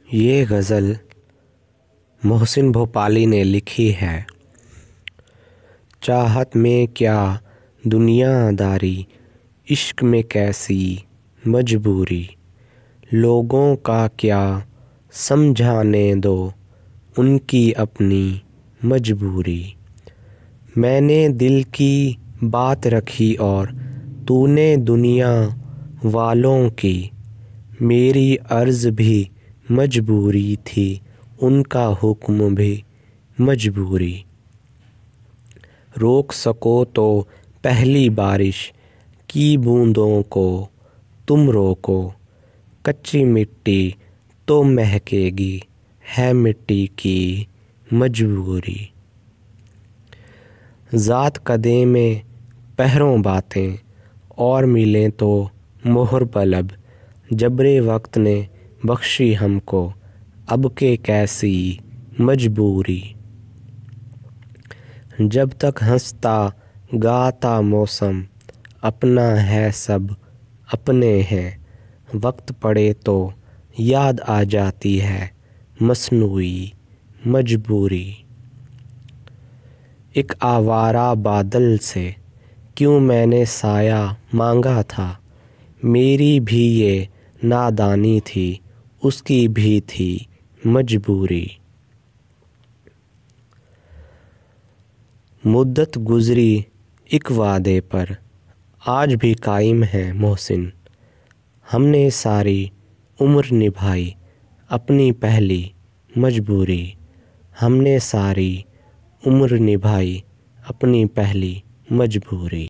ये गज़ल मोहसिन भोपाली ने लिखी है। चाहत में क्या दुनियादारी, इश्क में कैसी मजबूरी, लोगों का क्या समझाने दो उनकी अपनी मजबूरी। मैंने दिल की बात रखी और तूने दुनिया वालों की, मेरी अर्ज़ भी मजबूरी थी, उनका हुक्म भी मजबूरी। रोक सको तो पहली बारिश की बूंदों को तुम रोको, कच्ची मिट्टी तो महकेगी, है मिट्टी की मजबूरी। ज़ात कदे में पहरों बातें और मिलें तो मोहर बलब, जबरे वक्त ने बख्शी हमको अब के कैसी मजबूरी। जब तक हंसता गाता मौसम अपना है, सब अपने हैं, वक्त पड़े तो याद आ जाती है मसनूई मजबूरी। एक आवारा बादल से क्यों मैंने साया मांगा था, मेरी भी ये नादानी थी, उसकी भी थी मजबूरी। मुद्दत गुज़री एक वादे पर आज भी कायम है मोहसिन, हमने सारी उम्र निभाई अपनी पहली मजबूरी। हमने सारी उम्र निभाई अपनी पहली मजबूरी।